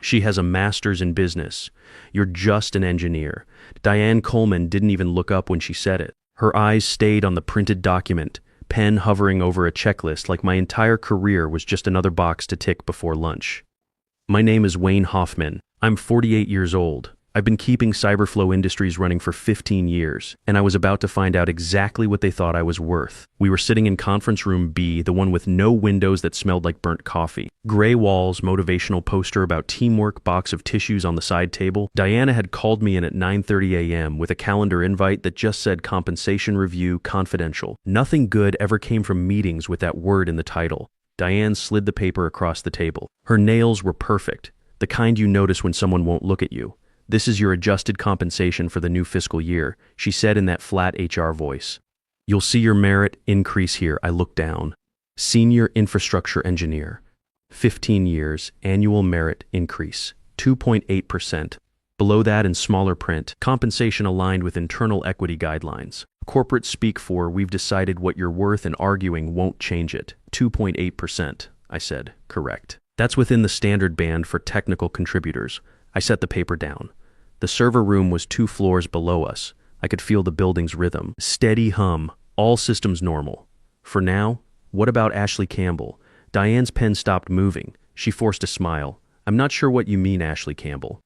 She has a master's in business. You're just an engineer. Diane Coleman didn't even look up when she said it. Her eyes stayed on the printed document, pen hovering over a checklist like my entire career was just another box to tick before lunch. My name is Wayne Hoffman. I'm 48 years old. I've been keeping Cyberflow Industries running for 15 years, and I was about to find out exactly what they thought I was worth. We were sitting in conference room B, the one with no windows that smelled like burnt coffee. Gray walls, motivational poster about teamwork, box of tissues on the side table. Diana had called me in at 9:30 a.m. with a calendar invite that just said compensation review confidential. Nothing good ever came from meetings with that word in the title. Diane slid the paper across the table. Her nails were perfect, the kind you notice when someone won't look at you. "This is your adjusted compensation for the new fiscal year," she said in that flat HR voice. "You'll see your merit increase here." I looked down. Senior infrastructure engineer. 15 years, annual merit increase, 2.8%. Below that in smaller print, compensation aligned with internal equity guidelines. Corporate speak for, "We've decided what you're worth and arguing won't change it." 2.8%, I said, correct. That's within the standard band for technical contributors. I set the paper down. The server room was 2 floors below us. I could feel the building's rhythm. Steady hum, all systems normal. For now, what about Ashley Campbell? Diane's pen stopped moving. She forced a smile. "I'm not sure what you mean, Ashley Campbell."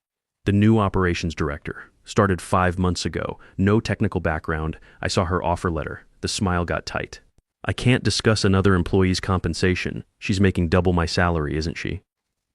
"The new operations director. Started 5 months ago. No technical background. I saw her offer letter." The smile got tight. "I can't discuss another employee's compensation. She's making double my salary, isn't she?"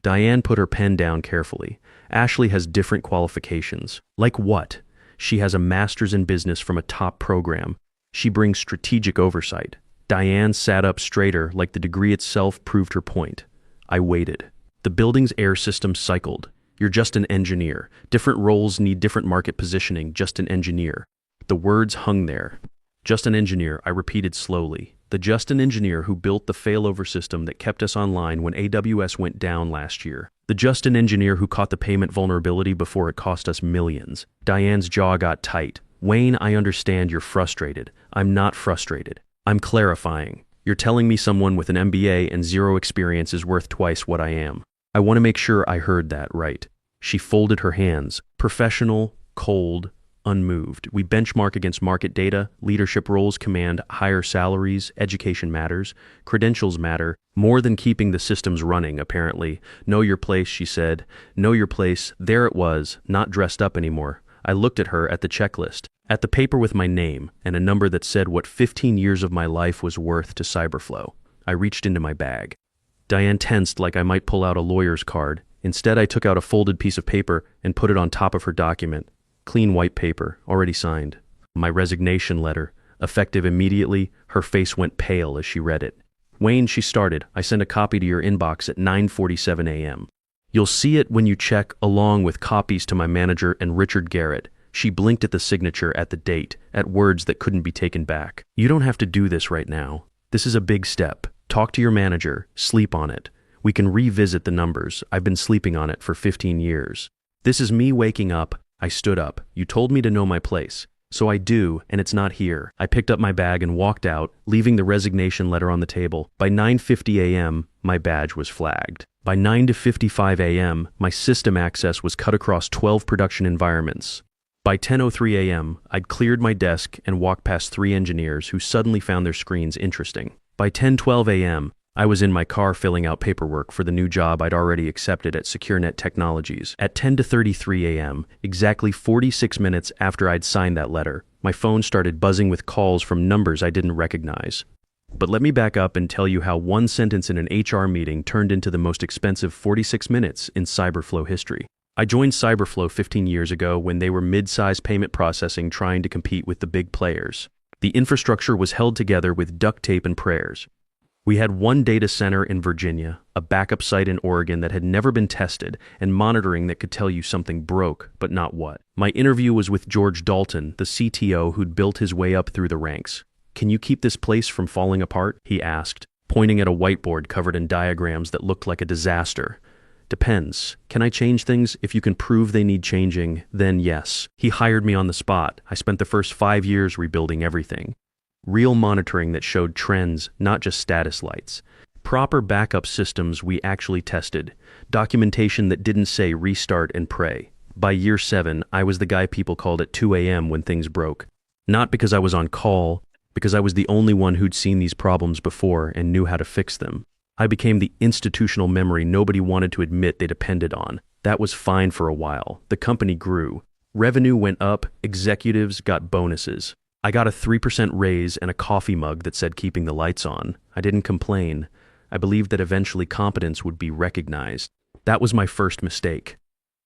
Diane put her pen down carefully. "Ashley has different qualifications." "Like what?" "She has a master's in business from a top program. She brings strategic oversight." Diane sat up straighter, like the degree itself proved her point. I waited. "The building's air system cycled. You're just an engineer. Different roles need different market positioning, just an engineer." The words hung there. "Just an engineer," I repeated slowly. "The just an engineer who built the failover system that kept us online when AWS went down last year. The just an engineer who caught the payment vulnerability before it cost us millions." Diane's jaw got tight. "Wayne, I understand you're frustrated. I'm not frustrated. I'm clarifying. You're telling me someone with an MBA and 0 experience is worth twice what I am. I want to make sure I heard that right." She folded her hands. "Professional, cold, unmoved. We benchmark against market data, leadership roles command higher salaries, education matters, credentials matter, more than keeping the systems running, apparently. Know your place," she said. "Know your place." There it was, not dressed up anymore. I looked at her, at the checklist, at the paper with my name, and a number that said what 15 years of my life was worth to Cyberflow. I reached into my bag. Diane tensed like I might pull out a lawyer's card. Instead, I took out a folded piece of paper and put it on top of her document. Clean white paper, already signed. My resignation letter. Effective immediately, her face went pale as she read it. "Wayne," she started, "I sent a copy to your inbox at 9:47 a.m. You'll see it when you check, along with copies to my manager and Richard Garrett." She blinked at the signature, at the date, at words that couldn't be taken back. "You don't have to do this right now. This is a big step. Talk to your manager, sleep on it. We can revisit the numbers. I've been sleeping on it for 15 years. This is me waking up." I stood up. "You told me to know my place. So I do, and it's not here." I picked up my bag and walked out, leaving the resignation letter on the table. By 9:50 a.m., my badge was flagged. By 9:55 a.m., my system access was cut across 12 production environments. By 10:03 a.m., I'd cleared my desk and walked past 3 engineers who suddenly found their screens interesting. By 10:12 a.m., I was in my car filling out paperwork for the new job I'd already accepted at SecureNet Technologies. At 10:33 a.m., exactly 46 minutes after I'd signed that letter, my phone started buzzing with calls from numbers I didn't recognize. But let me back up and tell you how one sentence in an HR meeting turned into the most expensive 46 minutes in Cyberflow history. I joined Cyberflow 15 years ago when they were mid-size payment processing trying to compete with the big players. The infrastructure was held together with duct tape and prayers. We had one data center in Virginia, a backup site in Oregon that had never been tested, and monitoring that could tell you something broke, but not what. My interview was with George Dalton, the CTO who'd built his way up through the ranks. "Can you keep this place from falling apart?" he asked, pointing at a whiteboard covered in diagrams that looked like a disaster. "Depends. Can I change things? If you can prove they need changing, then yes." He hired me on the spot. I spent the first 5 years rebuilding everything. Real monitoring that showed trends, not just status lights. Proper backup systems we actually tested. Documentation that didn't say restart and pray. By year 7, I was the guy people called at 2 a.m. when things broke. Not because I was on call, because I was the only one who'd seen these problems before and knew how to fix them. I became the institutional memory nobody wanted to admit they depended on. That was fine for a while. The company grew. Revenue went up, executives got bonuses. I got a 3% raise and a coffee mug that said keeping the lights on. I didn't complain. I believed that eventually competence would be recognized. That was my first mistake.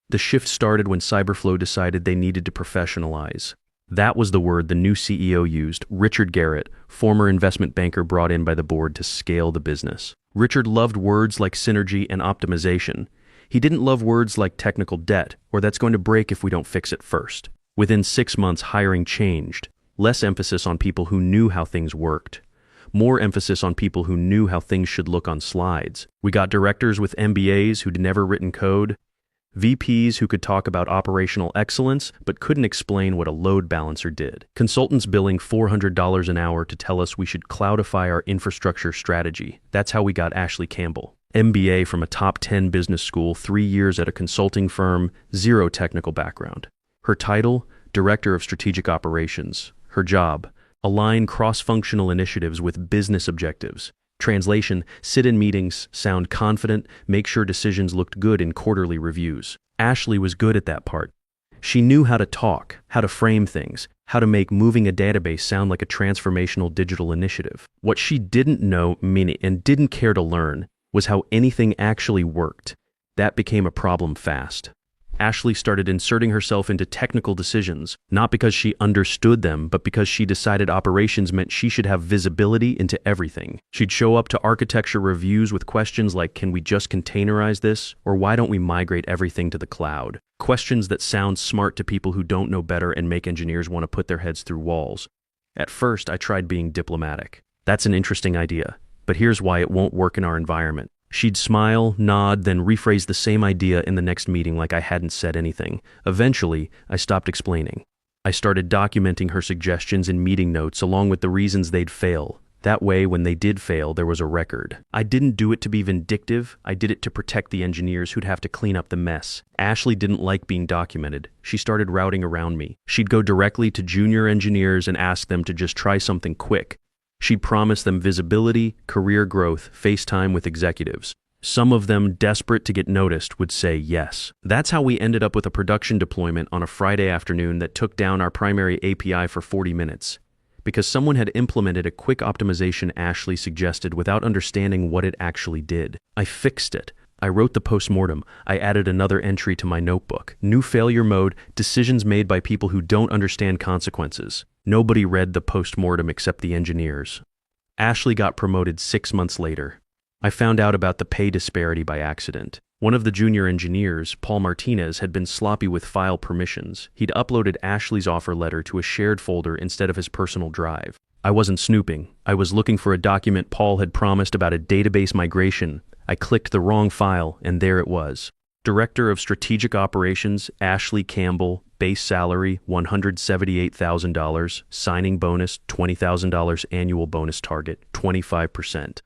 The shift started when Cyberflow decided they needed to professionalize. That was the word the new CEO used, Richard Garrett, former investment banker brought in by the board to scale the business. Richard loved words like synergy and optimization. He didn't love words like technical debt, or that's going to break if we don't fix it first. Within 6 months, hiring changed. Less emphasis on people who knew how things worked. More emphasis on people who knew how things should look on slides. We got directors with MBAs who'd never written code, VPs who could talk about operational excellence but couldn't explain what a load balancer did. Consultants billing $400 an hour to tell us we should cloudify our infrastructure strategy. That's how we got Ashley Campbell. MBA from a top 10 business school, 3 years at a consulting firm, 0 technical background. Her title, Director of Strategic Operations. Her job, align cross-functional initiatives with business objectives. Translation, sit in meetings, sound confident, make sure decisions looked good in quarterly reviews. Ashley was good at that part. She knew how to talk, how to frame things, how to make moving a database sound like a transformational digital initiative. What she didn't know, and didn't care to learn, was how anything actually worked. That became a problem fast. Ashley started inserting herself into technical decisions, not because she understood them, but because she decided operations meant she should have visibility into everything. She'd show up to architecture reviews with questions like, can we just containerize this? Or why don't we migrate everything to the cloud? Questions that sound smart to people who don't know better and make engineers want to put their heads through walls. At first, I tried being diplomatic. That's an interesting idea, but here's why it won't work in our environment. She'd smile, nod, then rephrase the same idea in the next meeting like I hadn't said anything. Eventually, I stopped explaining. I started documenting her suggestions in meeting notes along with the reasons they'd fail. That way, when they did fail, there was a record. I didn't do it to be vindictive. I did it to protect the engineers who'd have to clean up the mess. Ashley didn't like being documented. She started routing around me. She'd go directly to junior engineers and ask them to just try something quick. She'd promise them visibility, career growth, FaceTime with executives. Some of them, desperate to get noticed, would say yes. That's how we ended up with a production deployment on a Friday afternoon that took down our primary API for 40 minutes. Because someone had implemented a quick optimization Ashley suggested without understanding what it actually did. I fixed it. I wrote the postmortem. I added another entry to my notebook. New failure mode, decisions made by people who don't understand consequences. Nobody read the postmortem except the engineers. Ashley got promoted 6 months later. I found out about the pay disparity by accident. One of the junior engineers, Paul Martinez, had been sloppy with file permissions. He'd uploaded Ashley's offer letter to a shared folder instead of his personal drive. I wasn't snooping. I was looking for a document Paul had promised about a database migration. I clicked the wrong file, and there it was. Director of Strategic Operations, Ashley Campbell, base salary, $178,000, signing bonus, $20,000 annual bonus target, 25%.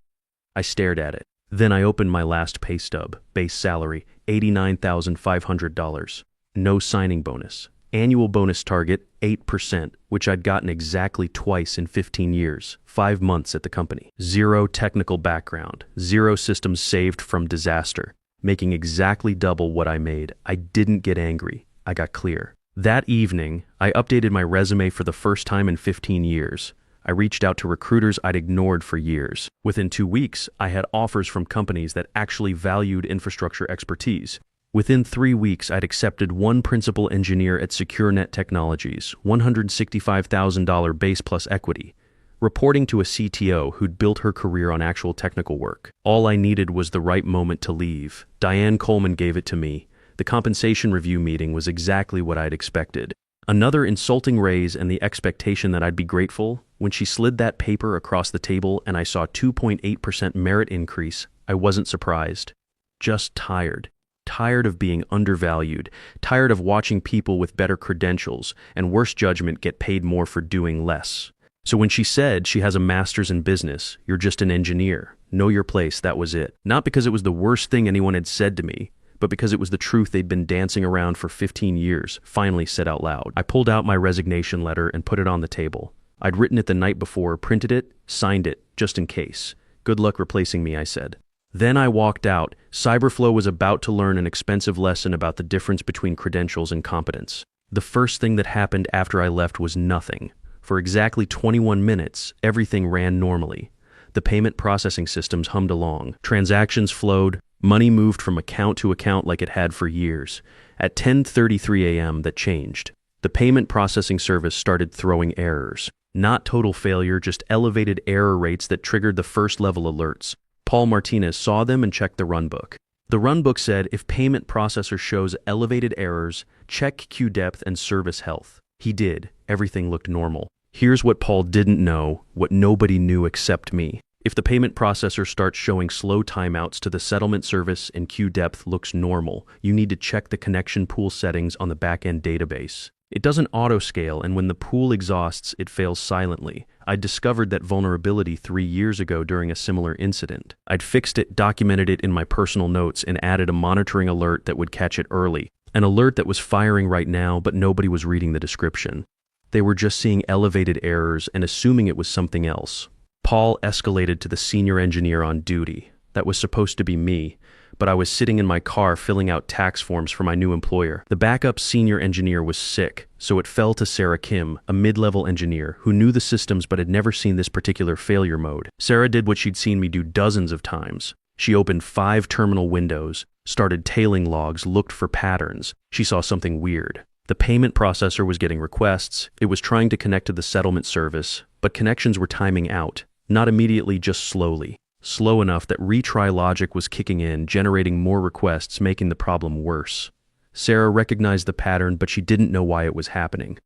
I stared at it. Then I opened my last pay stub, base salary, $89,500. No signing bonus. Annual bonus target, 8%, which I'd gotten exactly twice in 15 years, 5 months at the company. 0 technical background, 0 systems saved from disaster, making exactly double what I made. I didn't get angry. I got clear. That evening, I updated my resume for the first time in 15 years. I reached out to recruiters I'd ignored for years. Within 2 weeks, I had offers from companies that actually valued infrastructure expertise. Within 3 weeks, I'd accepted one principal engineer at SecureNet Technologies, $165,000 base plus equity, reporting to a CTO who'd built her career on actual technical work. All I needed was the right moment to leave. Diane Coleman gave it to me. The compensation review meeting was exactly what I'd expected. Another insulting raise and the expectation that I'd be grateful. When she slid that paper across the table and I saw 2.8% merit increase, I wasn't surprised. Just tired. Tired of being undervalued, tired of watching people with better credentials and worse judgment get paid more for doing less. So when she said she has a master's in business, you're just an engineer, Know your place, that was it. Not because it was the worst thing anyone had said to me, but because it was the truth they'd been dancing around for 15 years, finally said out loud. I pulled out my resignation letter and put it on the table. I'd written it the night before, printed it, signed it, just in case. Good luck replacing me, I said. Then I walked out. Cyberflow was about to learn an expensive lesson about the difference between credentials and competence. The first thing that happened after I left was nothing. For exactly 21 minutes, everything ran normally. The payment processing systems hummed along. Transactions flowed. Money moved from account to account like it had for years. At 10:33 a.m., that changed. The payment processing service started throwing errors. Not total failure, just elevated error rates that triggered the first-level alerts. Paul Martinez saw them and checked the runbook. The runbook said if payment processor shows elevated errors, check queue depth and service health. He did. Everything looked normal. Here's what Paul didn't know, what nobody knew except me. If the payment processor starts showing slow timeouts to the settlement service and queue depth looks normal, you need to check the connection pool settings on the back-end database. It doesn't auto-scale, and when the pool exhausts, it fails silently. I'd discovered that vulnerability 3 years ago during a similar incident. I'd fixed it, documented it in my personal notes, and added a monitoring alert that would catch it early. An alert that was firing right now, but nobody was reading the description. They were just seeing elevated errors and assuming it was something else. Paul escalated to the senior engineer on duty. That was supposed to be me, but I was sitting in my car filling out tax forms for my new employer. The backup senior engineer was sick, so it fell to Sarah Kim, a mid-level engineer who knew the systems but had never seen this particular failure mode. Sarah did what she'd seen me do dozens of times. She opened 5 terminal windows, started tailing logs, looked for patterns. She saw something weird. The payment processor was getting requests. It was trying to connect to the settlement service, but connections were timing out. Not immediately, just slowly. Slow enough that retry logic was kicking in, generating more requests, making the problem worse. Sarah recognized the pattern, but she didn't know why it was happening.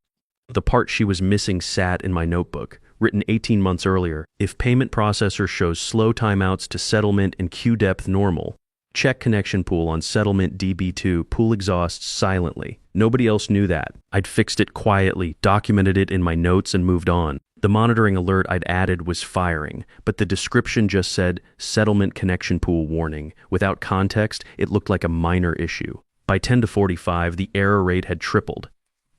The part she was missing sat in my notebook, written 18 months earlier. If payment processor shows slow timeouts to settlement and queue depth normal, check connection pool on settlement DB2, pool exhausts silently. Nobody else knew that. I'd fixed it quietly, documented it in my notes, and moved on. The monitoring alert I'd added was firing, but the description just said, settlement connection pool warning. Without context, it looked like a minor issue. By 10:45, the error rate had tripled.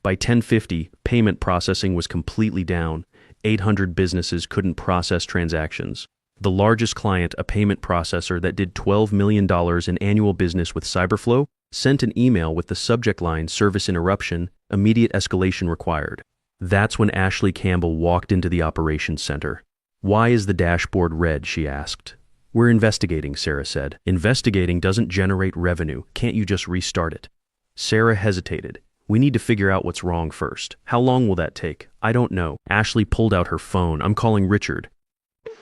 By 10:50, payment processing was completely down. 800 businesses couldn't process transactions. The largest client, a payment processor that did $12 million in annual business with Cyberflow, sent an email with the subject line, service interruption, immediate escalation required. That's when Ashley Campbell walked into the operations center. Why is the dashboard red, she asked. We're investigating, Sarah said. Investigating doesn't generate revenue. Can't you just restart it? Sarah hesitated. We need to figure out what's wrong first. How long will that take? I don't know. Ashley pulled out her phone. I'm calling Richard.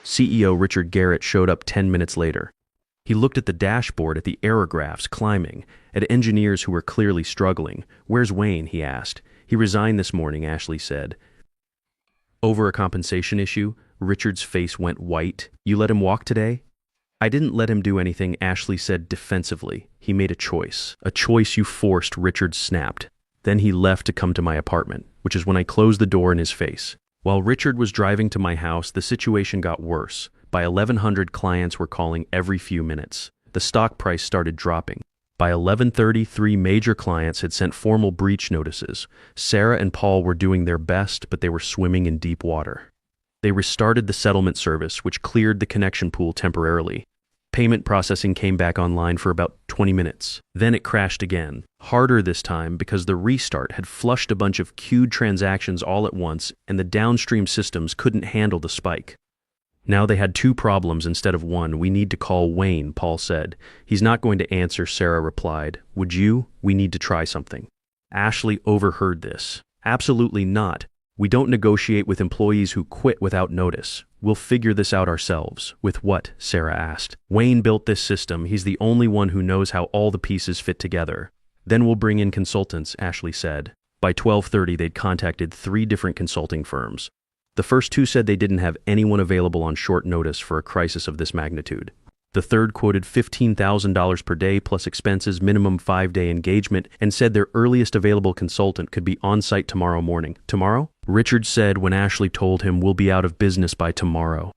CEO Richard Garrett showed up 10 minutes later. He looked at the dashboard, at the error graphs climbing, at engineers who were clearly struggling. Where's Wayne? He asked. He resigned this morning, Ashley said. Over a compensation issue, Richard's face went white. You let him walk today? I didn't let him do anything, Ashley said defensively. He made a choice. A choice you forced, Richard snapped. Then he left to come to my apartment, which is when I closed the door in his face. While Richard was driving to my house, the situation got worse. By 1100, clients were calling every few minutes. The stock price started dropping. By 11:30, 3 major clients had sent formal breach notices. Sarah and Paul were doing their best, but they were swimming in deep water. They restarted the settlement service, which cleared the connection pool temporarily. Payment processing came back online for about 20 minutes. Then it crashed again, harder this time because the restart had flushed a bunch of queued transactions all at once, and the downstream systems couldn't handle the spike. Now they had 2 problems instead of 1. We need to call Wayne, Paul said. He's not going to answer, Sarah replied. Would you? We need to try something. Ashley overheard this. Absolutely not. We don't negotiate with employees who quit without notice. We'll figure this out ourselves. With what? Sarah asked. Wayne built this system. He's the only one who knows how all the pieces fit together. Then we'll bring in consultants, Ashley said. By 12:30, they'd contacted 3 different consulting firms. The first 2 said they didn't have anyone available on short notice for a crisis of this magnitude. The third quoted $15,000 per day plus expenses, minimum 5-day engagement, and said their earliest available consultant could be on site tomorrow morning. Tomorrow? Richard said when Ashley told him we'll be out of business by tomorrow.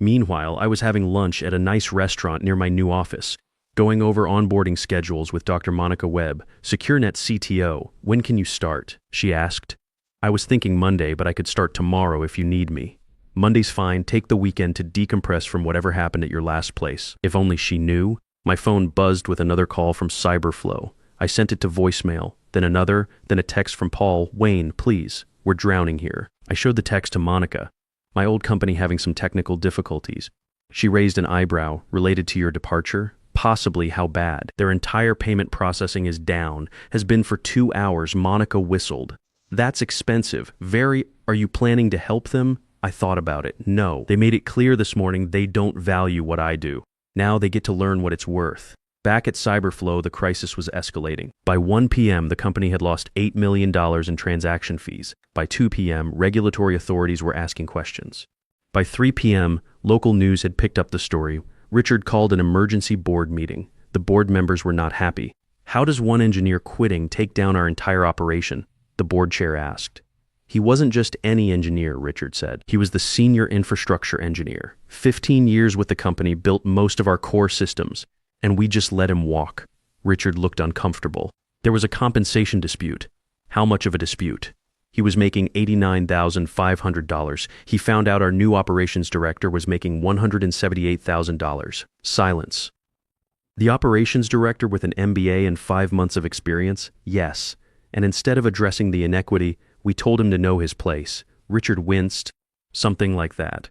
Meanwhile, I was having lunch at a nice restaurant near my new office, going over onboarding schedules with Dr. Monica Webb, SecureNet CTO. When can you start? She asked. I was thinking Monday, but I could start tomorrow if you need me. Monday's fine. Take the weekend to decompress from whatever happened at your last place. If only she knew. My phone buzzed with another call from Cyberflow. I sent it to voicemail, then another, then a text from Paul. Wayne, please. We're drowning here. I showed the text to Monica. My old company having some technical difficulties. She raised an eyebrow. Related to your departure? Possibly. How bad? Their entire payment processing is down. Has been for 2 hours. Monica whistled. That's expensive. Very. Are you planning to help them? I thought about it. No. They made it clear this morning they don't value what I do. Now they get to learn what it's worth. Back at Cyberflow, the crisis was escalating. By 1 p.m., the company had lost $8 million in transaction fees. By 2 p.m., regulatory authorities were asking questions. By 3 p.m., local news had picked up the story. Richard called an emergency board meeting. The board members were not happy. How does one engineer quitting take down our entire operation? The board chair asked. He wasn't just any engineer, Richard said. He was the senior infrastructure engineer. 15 years with the company, built most of our core systems, and we just let him walk. Richard looked uncomfortable. There was a compensation dispute. How much of a dispute? He was making $89,500. He found out our new operations director was making $178,000. Silence. The operations director with an MBA and 5 months of experience? Yes. And instead of addressing the inequity, we told him to know his place. Richard winced. Something like that.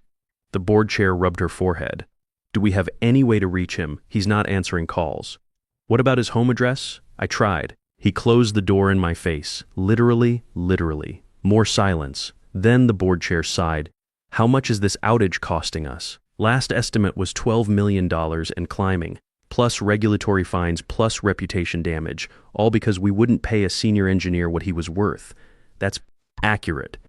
The board chair rubbed her forehead. Do we have any way to reach him? He's not answering calls. What about his home address? I tried. He closed the door in my face. Literally. More silence. Then the board chair sighed. How much is this outage costing us? Last estimate was $12 million and climbing, plus regulatory fines, plus reputation damage, all because we wouldn't pay a senior engineer what he was worth. That's accurate.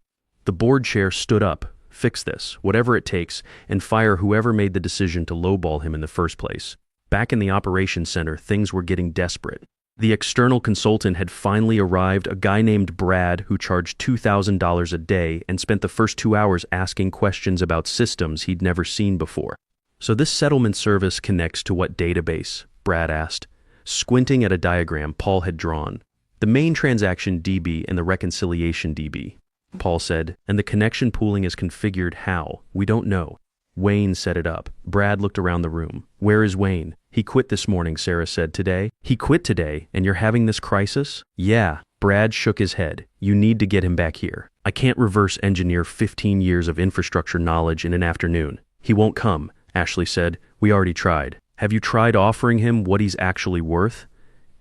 The board chair stood up. Fix this, whatever it takes, and fire whoever made the decision to lowball him in the first place. Back in the operations center, things were getting desperate. The external consultant had finally arrived, a guy named Brad who charged $2,000 a day and spent the first 2 hours asking questions about systems he'd never seen before. So this settlement service connects to what database? Brad asked, squinting at a diagram Paul had drawn. The main transaction DB and the reconciliation DB. Paul said, and the connection pooling is configured how? We don't know. Wayne set it up. Brad looked around the room. Where is Wayne? He quit this morning, Sarah said. Today? He quit today, and you're having this crisis? Yeah. Brad shook his head. You need to get him back here. I can't reverse engineer 15 years of infrastructure knowledge in an afternoon. He won't come, Ashley said. We already tried. Have you tried offering him what he's actually worth?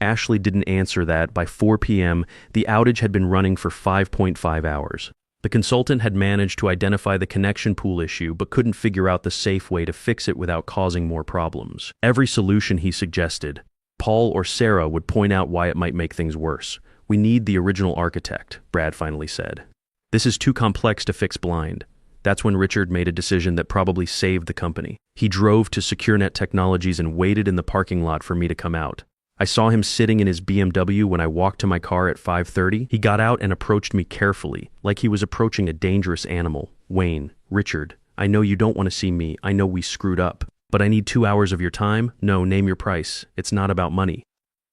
Ashley didn't answer that. By 4 p.m., the outage had been running for 5.5 hours. The consultant had managed to identify the connection pool issue but couldn't figure out the safe way to fix it without causing more problems. Every solution he suggested, Paul or Sarah would point out why it might make things worse. We need the original architect, Brad finally said. This is too complex to fix blind. That's when Richard made a decision that probably saved the company. He drove to SecureNet Technologies and waited in the parking lot for me to come out. I saw him sitting in his BMW when I walked to my car at 5:30. He got out and approached me carefully, like he was approaching a dangerous animal. Wayne, Richard, I know you don't want to see me. I know we screwed up. But I need 2 hours of your time? No, name your price. It's not about money.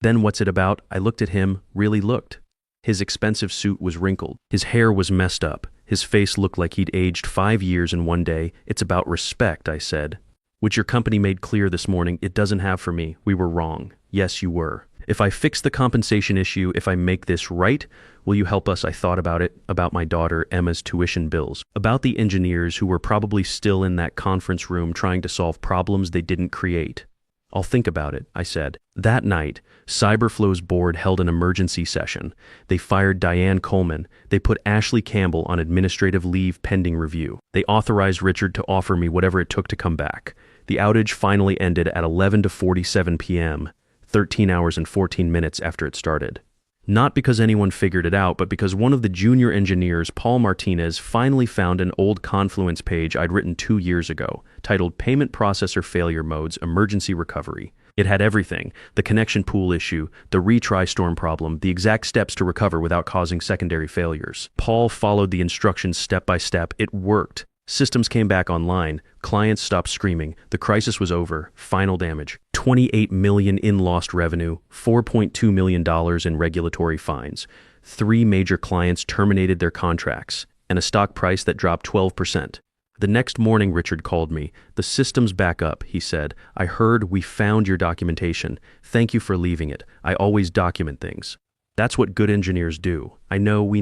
Then what's it about? I looked at him, really looked. His expensive suit was wrinkled. His hair was messed up. His face looked like he'd aged 5 years in one day. It's about respect, I said. Which your company made clear this morning it doesn't have for me. We were wrong. Yes, you were. If I fix the compensation issue, if I make this right, will you help us? I thought about it, about my daughter Emma's tuition bills, about the engineers who were probably still in that conference room trying to solve problems they didn't create. I'll think about it, I said. That night, Cyberflow's board held an emergency session. They fired Diane Coleman. They put Ashley Campbell on administrative leave pending review. They authorized Richard to offer me whatever it took to come back. The outage finally ended at 11:47 p.m., 13 hours and 14 minutes after it started. Not because anyone figured it out, but because one of the junior engineers, Paul Martinez, finally found an old Confluence page I'd written 2 years ago, titled Payment Processor Failure Modes, Emergency Recovery. It had everything: the connection pool issue, the retry storm problem, the exact steps to recover without causing secondary failures. Paul followed the instructions step by step. It worked. Systems came back online, clients stopped screaming, the crisis was over, final damage. 28 million in lost revenue, $4.2 million in regulatory fines. 3 major clients terminated their contracts, and a stock price that dropped 12%. The next morning, Richard called me. The system's back up, he said. I heard we found your documentation. Thank you for leaving it. I always document things. That's what good engineers do. I know, we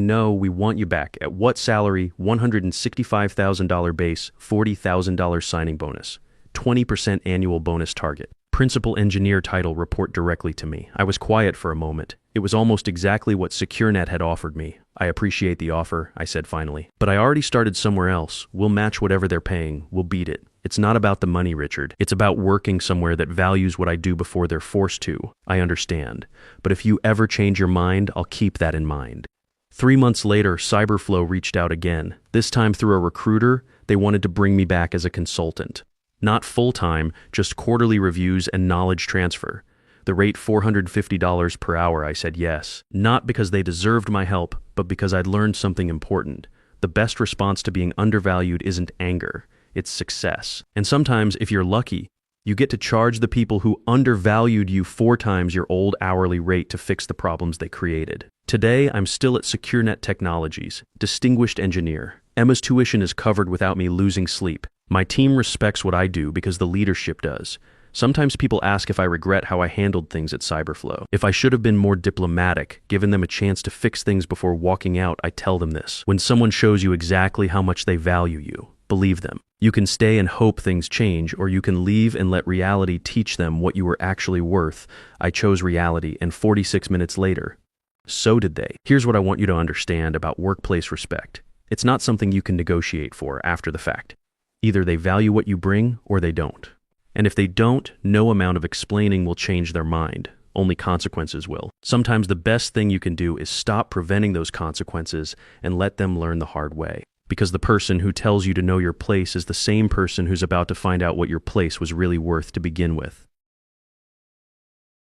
want you back. At what salary? $165,000 base, $40,000 signing bonus, 20% annual bonus target. Principal engineer title report directly to me. I was quiet for a moment. It was almost exactly what SecureNet had offered me. I appreciate the offer, I said finally. But I already started somewhere else. We'll match whatever they're paying. We'll beat it. It's not about the money, Richard. It's about working somewhere that values what I do before they're forced to. I understand. But if you ever change your mind, I'll keep that in mind. 3 months later, Cyberflow reached out again. This time through a recruiter, they wanted to bring me back as a consultant. Not full-time, just quarterly reviews and knowledge transfer. The rate $450 per hour, I said yes. Not because they deserved my help, but because I'd learned something important. The best response to being undervalued isn't anger. It's success. And sometimes, if you're lucky, you get to charge the people who undervalued you 4 times your old hourly rate to fix the problems they created. Today, I'm still at SecureNet Technologies, distinguished engineer. Emma's tuition is covered without me losing sleep. My team respects what I do because the leadership does. Sometimes people ask if I regret how I handled things at Cyberflow. If I should have been more diplomatic, given them a chance to fix things before walking out, I tell them this. When someone shows you exactly how much they value you, believe them. You can stay and hope things change, or you can leave and let reality teach them what you were actually worth. I chose reality, and 46 minutes later, so did they. Here's what I want you to understand about workplace respect. It's not something you can negotiate for after the fact. Either they value what you bring, or they don't. And if they don't, no amount of explaining will change their mind. Only consequences will. Sometimes the best thing you can do is stop preventing those consequences and let them learn the hard way. Because the person who tells you to know your place is the same person who's about to find out what your place was really worth to begin with.